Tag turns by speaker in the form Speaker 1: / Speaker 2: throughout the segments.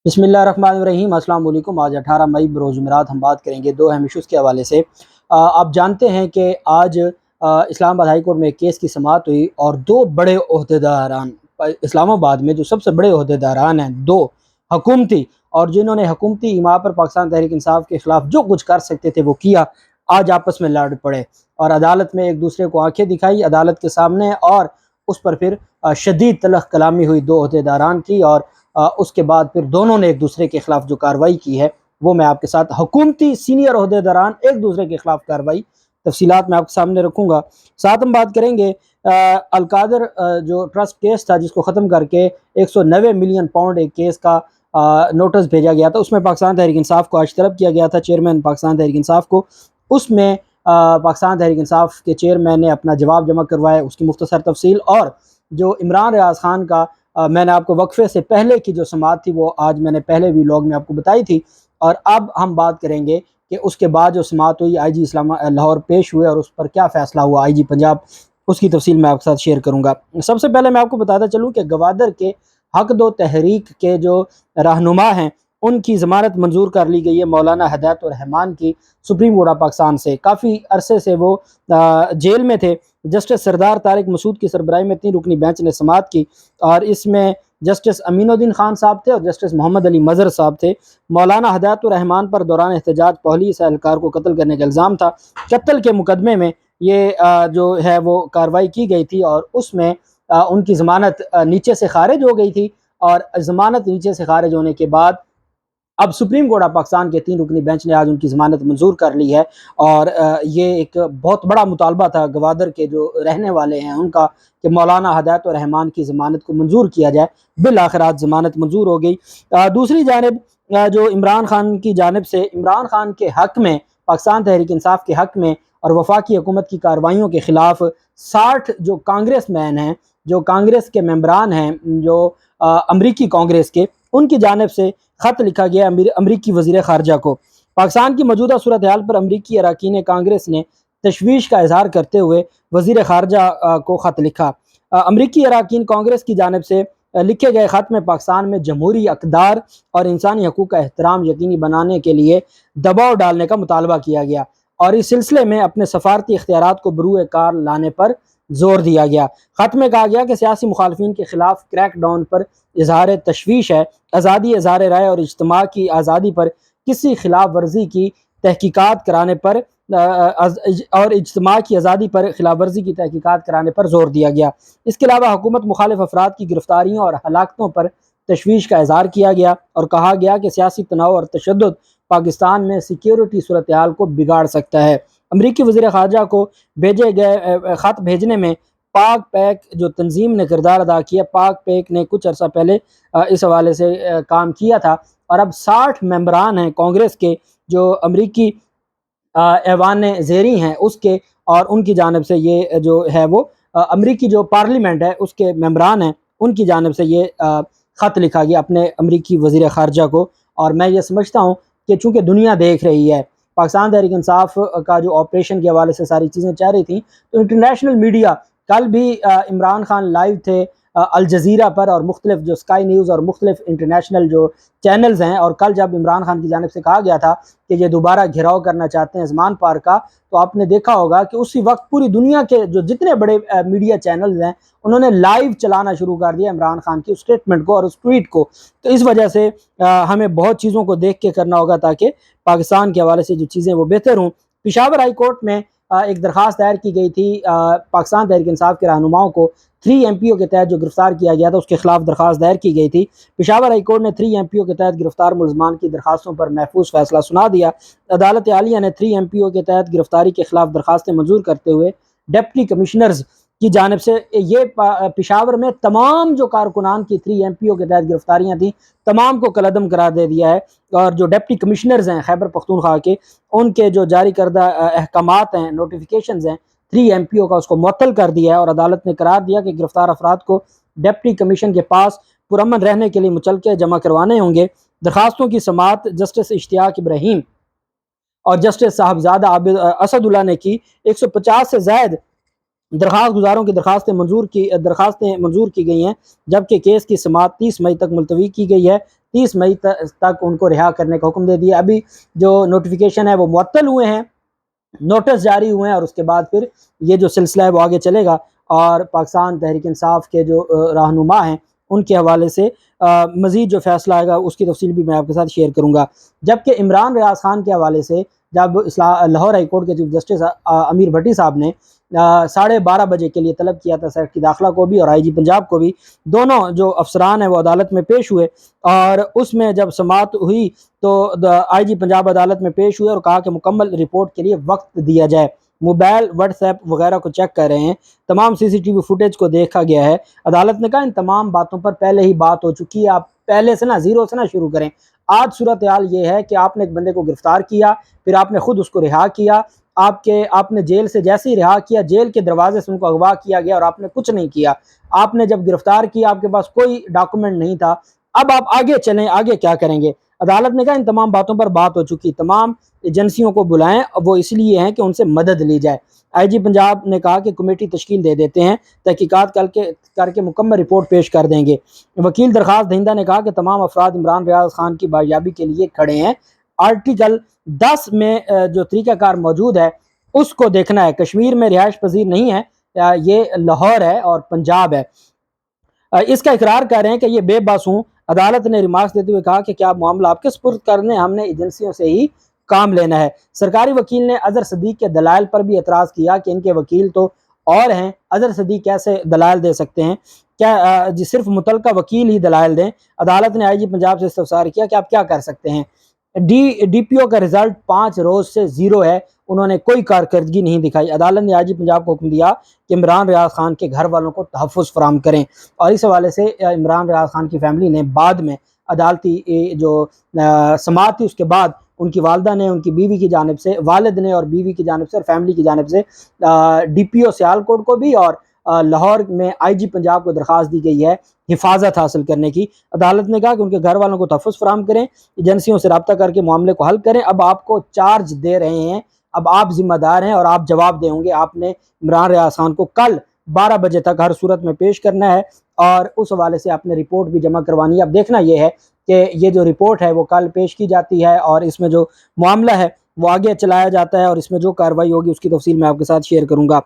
Speaker 1: बिस्मिल्लाहिर्रहमानिर्रहीम। अस्सलाम वालेकुम। आज 18 मई बरोज़ जुमेरात हम बात करेंगे दो अहम इशूज़ के हवाले से। आप जानते हैं कि आज इस्लामाबाद हाई कोर्ट में एक केस की समाअत हुई और दो बड़े ओहदेदारान इस्लामाबाद में जो सबसे बड़े ओहदेदारान हैं, दो हुकूमती, और जिन्होंने हुकूमती इमा पर पाकिस्तान तहरीक इंसाफ के ख़िलाफ़ जो कुछ कर सकते थे वो किया, आज आपस में लड़ पड़े और अदालत में एक दूसरे को आंखें दिखाई अदालत के सामने, और उस पर फिर शदीद तलख़ कलामी हुई दो ओहदेदारान की। और उसके बाद फिर दोनों ने एक दूसरे के ख़िलाफ़ जो कार्रवाई की है वो मैं आपके साथ, हुकूमती सीनियर ओहदेदारान एक दूसरे के ख़िलाफ़ कार्रवाई, तफसीलात मैं आपके सामने रखूँगा। साथ हम बात करेंगे अलकादर जो ट्रस्ट केस था जिसको ख़त्म करके 190 मिलियन पाउंड एक केस का नोटिस भेजा गया था, उसमें पाकिस्तान तहरीक इंसाफ को आज तलब किया गया था, चेयरमैन पाकिस्तान तहरीक इंसाफ को। उसमें पाकिस्तान तहरीक इंसाफ के चेयरमैन ने अपना जवाब जमा करवाया, उसकी मुख्तसर तफसील, और जो इमरान रियाज खान का मैंने आपको वक्फे से पहले की जो समाअत थी वो आज मैंने पहले व्लॉग में आपको बताई थी। और अब हम बात करेंगे कि उसके बाद जो समाअत हुई, आईजी इस्लामा लाहौर पेश हुए और उस पर क्या फ़ैसला हुआ, आईजी पंजाब, उसकी तफसील मैं आपके साथ शेयर करूँगा। सबसे पहले मैं आपको बताता चलूँ कि गवादर के हक दो तहरीक के जो रहनुमा हैं उनकी ज़मानत मंजूर कर ली गई है मौलाना हिदायतुर्रहमान की, सुप्रीम कोर्ट ऑफ पाकिस्तान से। काफ़ी अरसे से वो जेल में थे। जस्टिस सरदार तारिक मसूद की सरबराही में 3 रुकनी बेंच ने समाअत की और इसमें जस्टिस अमीनुद्दीन खान साहब थे और जस्टिस मोहम्मद अली मज़हर साहब थे। मौलाना हिदायतुर्रहमान पर दौरान एहतजाज पुलिस एहलकार को कत्ल करने का इल्ज़ाम था। कत्ल के मुकदमे में ये जो है वो कार्रवाई की गई थी और उसमें उनकी ज़मानत नीचे से खारिज हो गई थी, और ज़मानत नीचे से खारिज होने के बाद अब सुप्रीम कोर्ट ऑफ पाकिस्तान के 3 रुकनी बेंच ने आज उनकी ज़मानत मंजूर कर ली है। और ये एक बहुत बड़ा मुतालबा था गवादर के जो रहने वाले हैं उनका कि मौलाना हिदायतुर्रहमान की ज़मानत को मंजूर किया जाए। बिल आखिर आज ज़मानत मंजूर हो गई। दूसरी जानिब जो इमरान खान की जानिब से इमरान खान के हक़ में, पाकिस्तान तहरीक इंसाफ के हक़ में और वफाकी हुकूमत की कार्रवाइयों के ख़िलाफ़ 60 जो कांग्रेस मैन हैं, जो कांग्रेस के मेंबरान हैं, जो अमरीकी कांग्रेस के, उनकी जानिब से ख़त लिखा गया अमरीकी वज़ीर ख़ारजा को। पाकिस्तान की मौजूदा सूरत हाल पर अमरीकी अरकान कांग्रेस ने तशवीश का इजहार करते हुए वज़ीर ख़ारजा को ख़त लिखा। अमरीकी अरकान कांग्रेस की जानिब से लिखे गए ख़त में पाकिस्तान में जमहूरी अक़दार और इंसानी हकूक़ का एहतराम यकीनी बनाने के लिए दबाव डालने का मुतालबा किया गया और इस सिलसिले में अपने सफारती इख्तियारात को बरूए कार लाने पर जोर दिया गया। ख़त में कहा गया कि सियासी मुखालफिन के ख़िलाफ़ क्रैक डाउन पर इजहार तशवीश है, आज़ादी इजहार राय और इज्तिमा की आज़ादी पर किसी खिलाफ वर्जी की तहकीकात कराने पर और इज्तिमा की आज़ादी पर खिलाफ वर्जी की तहकीकात कराने पर जोर दिया गया। इसके अलावा हुकूमत मुखालिफ अफराद की गिरफ्तारियों और हलाकतों पर तशवीश का इजहार किया गया और कहा गया कि सियासी तनाव और तशद्दुद पाकिस्तान में सिक्योरिटी सूरत हाल को बिगाड़ सकता है। अमरीकी वज़ीर ख़ारजा को भेजे गए ख़त भेजने में पाक पैक जो तंजीम ने किरदार अदा किया। पाक पैक ने कुछ अर्सा पहले इस हवाले से काम किया था और अब 60 मेंबरान हैं कांग्रेस के जो अमरीकी ऐवान ज़ेरी हैं उसके, और उनकी जानिब से ये जो है वो अमरीकी जो पार्लियामेंट है उसके मेंबरान हैं, उनकी जानिब से ये ख़त लिखा गया अपने अमरीकी वज़ीर ख़ारजा को। और मैं ये समझता हूँ कि चूँकि दुनिया देख रही है, पाकिस्तान तहरीक इंसाफ का जो ऑपरेशन के हवाले से सारी चीज़ें चल रही थी, तो इंटरनेशनल मीडिया, कल भी इमरान खान लाइव थे अल जज़ीरा पर और मुख्तलिफ जो स्काई न्यूज़ और मुख्तलिफ इंटरनेशनल जो चैनल्स हैं, और कल जब इमरान खान की जानिब से कहा गया था कि ये दोबारा घिराव करना चाहते हैं ज़मान पार्क का, तो आपने देखा होगा कि उसी वक्त पूरी दुनिया के जो जितने बड़े मीडिया चैनल्स हैं उन्होंने लाइव चलाना शुरू कर दिया इमरान खान की उस स्टेटमेंट को और उस ट्वीट को। तो इस वजह से हमें बहुत चीज़ों को देख के करना होगा ताकि पाकिस्तान के हवाले से जो चीज़ें वो बेहतर हों। पेशावर हाई कोर्ट में एक दरख्वास्त दायर की गई थी पाकिस्तान तहरीक इंसाफ के रहनुमाओं को 3 MPO के तहत जो गिरफ्तार किया गया था उसके खिलाफ दरख्वास्त दायर की गई थी। पेशावर हाई कोर्ट ने 3 MPO के तहत गिरफ्तार मुलजमान की दरखास्तों पर महफूज फैसला सुना दिया। अदालत आलिया ने 3 MPO के तहत गिरफ्तारी के खिलाफ दरखास्तें मंजूर करते हुए डिप्टी कमिश्नर्स की जानिब से ये पेशावर में तमाम जो कारकुनान की 3 MPO के तहत गिरफ्तारियाँ थी तमाम को कलअदम करार दे दिया है, और जो डिप्टी कमिश्नर्स हैं खैबर पख्तूनख्वा के, उनके जो जारी करदा अहकामात हैं, नोटिफिकेशंस हैं 3 MPO का, उसको मुअत्तल कर दिया है। और अदालत ने करार दिया कि गिरफ्तार अफराद को डिप्टी कमीशन के पास पुरअमन रहने के लिए मुचलके जमा करवाने होंगे। दरखास्तों की समाअत जस्टिस इश्तियाक इब्राहिम और जस्टिस साहबजादा आबिद असदुल्ला ने की। 150 से ज़ायद दरख्वास्त गुजारों की दरखास्तें मंजूर की गई हैं, जबकि केस की समाअत 30 मई तक मुलतवी की गई है। 30 मई तक उनको रिहा करने का हुक्म दे दिया। अभी जो नोटिफिकेशन है वो मुअत्तल हुए हैं, नोटिस जारी हुए हैं, और उसके बाद फिर ये जो सिलसिला है वो आगे चलेगा। और पाकिस्तान तहरीक इंसाफ के जो रहनुमा हैं उनके हवाले से मज़ीद जो फैसला आएगा उसकी तफसील भी मैं आपके साथ शेयर करूँगा। जबकि इमरान रियाज खान के हवाले से जब लाहौर हाई कोर्ट के चीफ जस्टिस अमीर भट्टी साहब ने 12:30 बजे के लिए तलब किया था सेक्रेटरी दाखिला को भी और IG पंजाब को भी, दोनों जो अफसरान हैं वो अदालत में पेश हुए, और उसमें जब समाअत हुई तो IG पंजाब अदालत में पेश हुए और कहा कि मुकम्मल रिपोर्ट के लिए वक्त दिया जाए। मोबाइल, व्हाट्सएप वगैरह को चेक कर रहे हैं, तमाम CCTV फुटेज को देखा गया है। अदालत ने कहा इन तमाम बातों पर पहले ही बात हो चुकी है, आप पहले से ना ज़ीरो से ना शुरू करें। आज सूरत हाल ये है कि आपने एक बंदे को गिरफ्तार किया, फिर आपने खुद उसको रिहा किया, आपने जेल से जैसे ही रिहा किया, जेल के दरवाजे से उनको अगवा किया गया और आपने कुछ नहीं किया। आपने जब गिरफ्तार किया आपके पास कोई डॉक्यूमेंट नहीं था, अब आप आगे चलें, आगे क्या करेंगे। अदालत ने कहा इन तमाम बातों पर बात हो चुकी, तमाम एजेंसियों को बुलाएं, वो इसलिए हैं कि उनसे मदद ली जाए। IG पंजाब ने कहा कि कमेटी तश्कील दे देते हैं, तहकीकात करके मुकम्मल रिपोर्ट पेश कर देंगे। वकील दरखास्त दहिंदा ने कहा कि तमाम अफराद इमरान रियाज खान की बाजियाबी के लिए खड़े हैं। आर्टिकल 10 में जो तरीक़ाकार मौजूद है उसको देखना है। कश्मीर में रिहाइश पजीर नहीं है, ये लाहौर है और पंजाब है। इसका इकरार कर रहे हैं कि ये बेबस हूँ। अदालत ने रिमार्क्स देते हुए कहा कि क्या मामला आपके सुपुर्द करने, हमने एजेंसियों से ही काम लेना है। सरकारी वकील ने अजहर सदीक के दलाइल पर भी एतराज़ किया कि इनके वकील तो और हैं, अजहर सदीक कैसे दलाइल दे सकते हैं, क्या सिर्फ मुतलका वकील ही दलाइल दें। अदालत ने IG पंजाब से इस्तफसार किया कि आप क्या कर सकते हैं। DPO का रिजल्ट 5 रोज से ज़ीरो है, उन्होंने कोई कारकर्दगी नहीं दिखाई। अदालत ने IG पंजाब को हुक्म दिया कि इमरान रियाज खान के घर वालों को तहफ़्फ़ुज़ फराहम करें, और इस हवाले से इमरान रियाज खान की फैमिली ने बाद में अदालती जो समाअत थी उसके बाद उनकी वालदा ने, उनकी बीवी की जानिब से, वालिद ने और बीवी की जानिब से और फैमिली की जानिब से DPO सियालकोट को भी और लाहौर में IG पंजाब को दरख्वास्त दी गई है हिफाजत हासिल करने की। अदालत ने कहा कि उनके घर वालों को तहफ़्फ़ुज़ फराहम करें, एजेंसियों से रब्ता करके मामले को हल करें। अब आपको चार्ज दे रहे हैं, अब आप जिम्मेदार हैं और आप जवाब देंगे। आपने इमरान रियाज खान को कल 12 बजे तक हर सूरत में पेश करना है और उस हवाले से आपने रिपोर्ट भी जमा करवानी है। अब देखना यह है कि ये जो रिपोर्ट है वो कल पेश की जाती है और इसमें जो मामला है वो आगे चलाया जाता है और इसमें जो कार्रवाई होगी उसकी तफसील मैं आपके साथ शेयर करूँगा।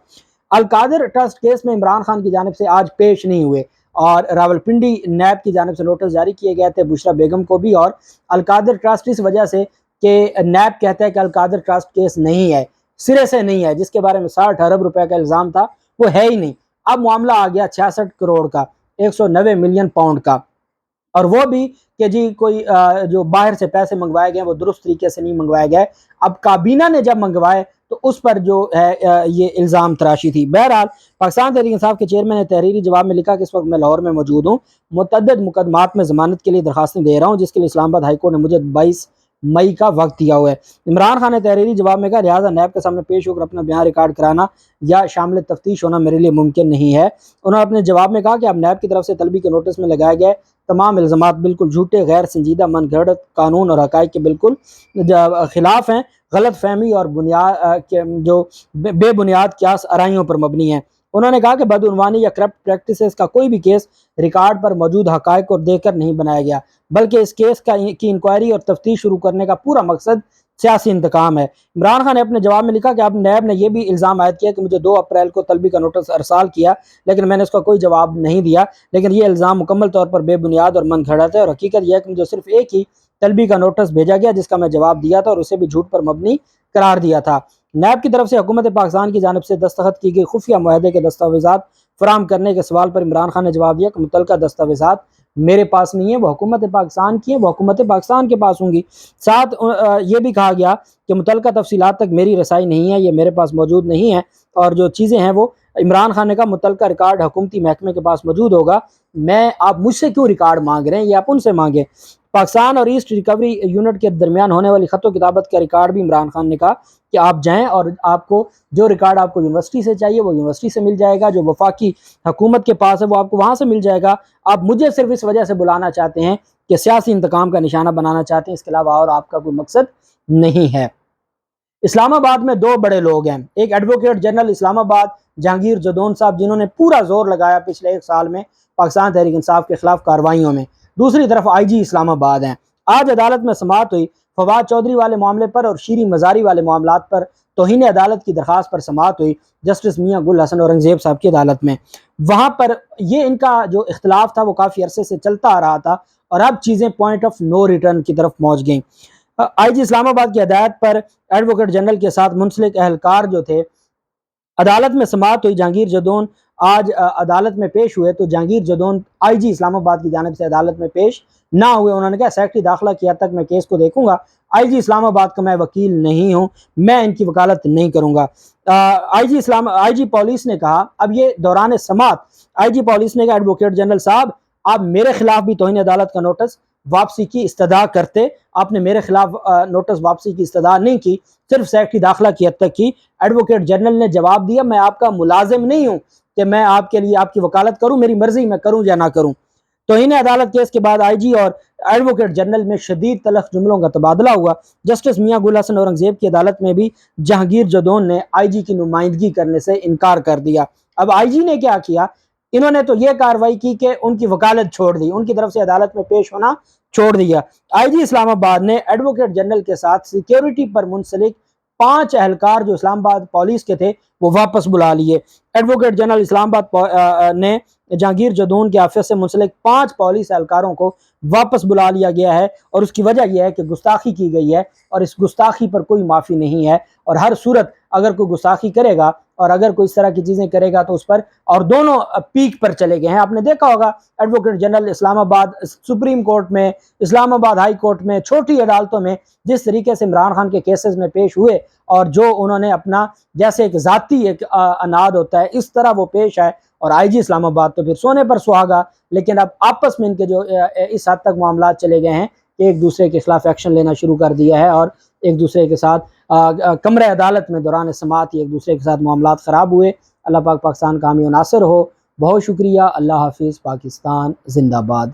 Speaker 1: अलकादिर ट्रस्ट केस में इमरान खान की जानिब से आज पेश नहीं हुए और रावलपिंडी नैब की जानिब से नोटिस जारी किए गए थे बुशरा बेगम को भी और अलकादिर ट्रस्ट, इस वजह से कि नैब कहता है कि अलकादिर ट्रस्ट केस नहीं है, सिरे से नहीं है, जिसके बारे में 60 अरब रुपए का इल्ज़ाम था वो है ही नहीं। अब मामला आ गया 66 करोड़ का, 190 मिलियन पाउंड का, और वो भी कि जी कोई जो बाहर से पैसे मंगवाए गए वो दुरुस्त तरीके से नहीं मंगवाए गए। अब काबीना ने जब मंगवाए तो उस पर जो है ये इल्ज़ाम तराशी थी। बहरहाल पाकिस्तान तहरीक इंसाफ के चेयरमैन ने तहरीरी जवाब में लिखा कि इस वक्त मैं लाहौर में मौजूद हूँ, मुतअद्दिद मुकदमात में ज़मानत के लिए दरखास्तें दे रहा हूँ, जिसके लिए इस्लामाबाद हाई कोर्ट ने मुझे 22 मई का वक्त दिया हुआ है। इमरान खान ने तहरीरी जवाब में कहा लिहाजा नैब के सामने पेश होकर अपना बयान रिकॉर्ड कराना या शामिल तफ्तीश होना मेरे लिए मुमकिन नहीं है। उन्होंने अपने जवाब में कहा कि अब नैब की तरफ से तलबी के नोटिस में लगाए गए तमाम इल्ज़ामात बिल्कुल झूठे, गैर संजीदा, मन गढ़ंत, कानून और हक़ाइक़ के बिल्कुल खिलाफ हैं, गलत फहमी और जो बेबुनियाद क्यास आराइयों पर मबनी है। उन्होंने कहा कि बदउनवानी या करप्ट प्रैक्टिसेस का कोई भी केस रिकॉर्ड पर मौजूद हक़ाइक़ को देखकर नहीं बनाया गया, बल्कि इस केस की इंक्वायरी और तफ्तीश शुरू करने का पूरा मकसद सियासी इंतकाम है। इमरान खान ने अपने जवाब में लिखा कि अब नैब ने यह भी इल्ज़ाम आयद किया कि मुझे 2 अप्रैल को तलबी का नोटिस अरसाल किया, लेकिन मैंने उसका कोई जवाब नहीं दिया, लेकिन ये इल्ज़ाम मुकम्मल तौर पर बेबुनियाद और मन गढ़ंत है और हकीकत यह है कि मुझे सिर्फ एक ही तलबी का नोटिस भेजा गया जिसका मैं जवाब दिया था और उसे भी झूठ पर मबनी करार दिया था। नैब की तरफ से हुकूमत पाकिस्तान की जानिब से दस्तखत की गई खुफिया मुआहदे के दस्तावेज़ात फराहम करने के सवाल पर इमरान खान ने जवाब दिया कि मुतल्लिका दस्तावेज़ात मेरे पास नहीं है, वो हुकूमत पाकिस्तान की है, वो हुकूमत पाकिस्तान के पास होंगी। साथ ये भी कहा गया कि मुतल्लिका तफसीलात तक मेरी रसाई नहीं है, ये मेरे पास मौजूद नहीं है, और जो चीज़ें हैं वो इमरान खान ने कहा मुतल्लिका रिकॉर्ड हुकूमती महकमे के पास मौजूद होगा, आप मुझसे क्यों रिकॉर्ड मांग रहे हैं, ये आप उनसे मांगे। पाकिस्तान और ईस्ट रिकवरी यूनिट के दरमियान होने वाली खतो किताबत का रिकॉर्ड भी इमरान खान ने कहा कि आप जाएँ और आपको जो रिकॉर्ड आपको यूनिवर्सिटी से चाहिए वो यूनिवर्सिटी से मिल जाएगा, जो वफाकी हुकूमत के पास है वो आपको वहाँ से मिल जाएगा। आप मुझे सिर्फ इस वजह से बुलाना चाहते हैं कि सियासी इंतकाम का निशाना बनाना चाहते हैं, इसके अलावा और आपका कोई मकसद नहीं है। इस्लामाबाद में 2 बड़े लोग हैं, एक एडवोकेट जनरल इस्लामाबाद जहांगीर जदौन साहब, जिन्होंने पूरा जोर लगाया पिछले 1 साल में पाकिस्तान तहरीक इंसाफ के खिलाफ कार्रवाइयों में, दूसरी तरफ IG इस्लाम आबाद हैं। आज अदालत में समाअत हुई फवाद चौधरी वाले मामले पर और शीरी मज़ारी वाले मामलात पर तौहीन अदालत की दरख्वास्त पर समाअत हुई जस्टिस मियाँ गुल हसन औरंगज़ेब साहब की अदालत में। वहाँ पर ये इनका जो इख्तलाफ था वो काफ़ी अरसे से चलता आ रहा था और अब चीज़ें पॉइंट ऑफ नो रिटर्न की तरफ पहुँच गईं। IG इस्लामाबाद की हिदायत पर एडवोकेट जनरल के साथ मुंसलिक अहलकार जो थे अदालत में समाअत हुई। जहांगीर जदौन आज अदालत में पेश हुए तो जहांगीर जदौन IG इस्लामाबाद की जानिब से अदालत में पेश ना हुए। उन्होंने कहा सेक्रेटरी दाखिला की हद तक मैं केस को देखूंगा, IG इस्लामाबाद का मैं वकील नहीं हूं, मैं इनकी वकालत नहीं करूंगा। IG पुलिस ने कहा, अब ये दौरान समाअत IG पुलिस ने कहा एडवोकेट जनरल साहब आप मेरे खिलाफ भी तौहीन अदालत का नोटिस वापसी की इस्तदा करते, आपने मेरे खिलाफ नोटिस वापसी की इस्तदा नहीं की, सिर्फ सेक्रेटरी दाखिला की हद तक की। एडवोकेट जनरल ने जवाब दिया मैं आपका मुलाजिम नहीं हूं कि मैं आपके लिए आपकी वकालत करूं, मेरी मर्जी मैं करूं या ना करूं। तौहीन अदालत केस के बाद IG और एडवोकेट जनरल में शदीद तलख जुमलों का तबादला हुआ। जस्टिस मियाँ गुल हसन औरंगज़ेब की अदालत में भी जहांगीर जदौन ने IG की नुमाइंदगी करने से इनकार कर दिया। अब IG ने क्या किया, इन्होंने तो ये कार्रवाई की कि उनकी वकालत छोड़ दी, उनकी तरफ से अदालत में पेश होना छोड़ दिया। IG इस्लामाबाद ने एडवोकेट जनरल के साथ सिक्योरिटी पर मुंसलिक 5 अहलकार जो इस्लामाबाद पुलिस के थे वो वापस बुला लिए। एडवोकेट जनरल इस्लामाबाद ने जहांगीर जदौन के ऑफिस से मुंसलिक 5 पुलिस एहलकारों को वापस बुला लिया गया है और उसकी वजह यह है कि गुस्ताखी की गई है और इस गुस्ताखी पर कोई माफ़ी नहीं है और हर सूरत अगर कोई गुस्ताखी करेगा और अगर कोई इस तरह की चीज़ें करेगा तो उस पर, और दोनों पीक पर चले गए हैं। आपने देखा होगा advocate general Islamabad supreme court में, इस्लामाबाद हाई कोर्ट में, छोटी अदालतों में जिस तरीके से इमरान खान के केसेस में पेश हुए और जो उन्होंने अपना जैसे एक ज़ाती एक अनाद होता है इस तरह वो पेश है। और IG इस्लामाबाद तो फिर सोने पर सुहागा, लेकिन अब आपस में इनके जो इस हद तक मामला चले गए हैं कि एक दूसरे के खिलाफ एक्शन लेना शुरू कर दिया है और एक दूसरे के साथ कमरे अदालत में दौरान समाअत एक दूसरे के साथ मामलात ख़राब हुए। अल्लाह पाक पाकिस्तान का हामी नासिर हो। बहुत शुक्रिया। अल्लाह हाफिज़। पाकिस्तान जिंदाबाद।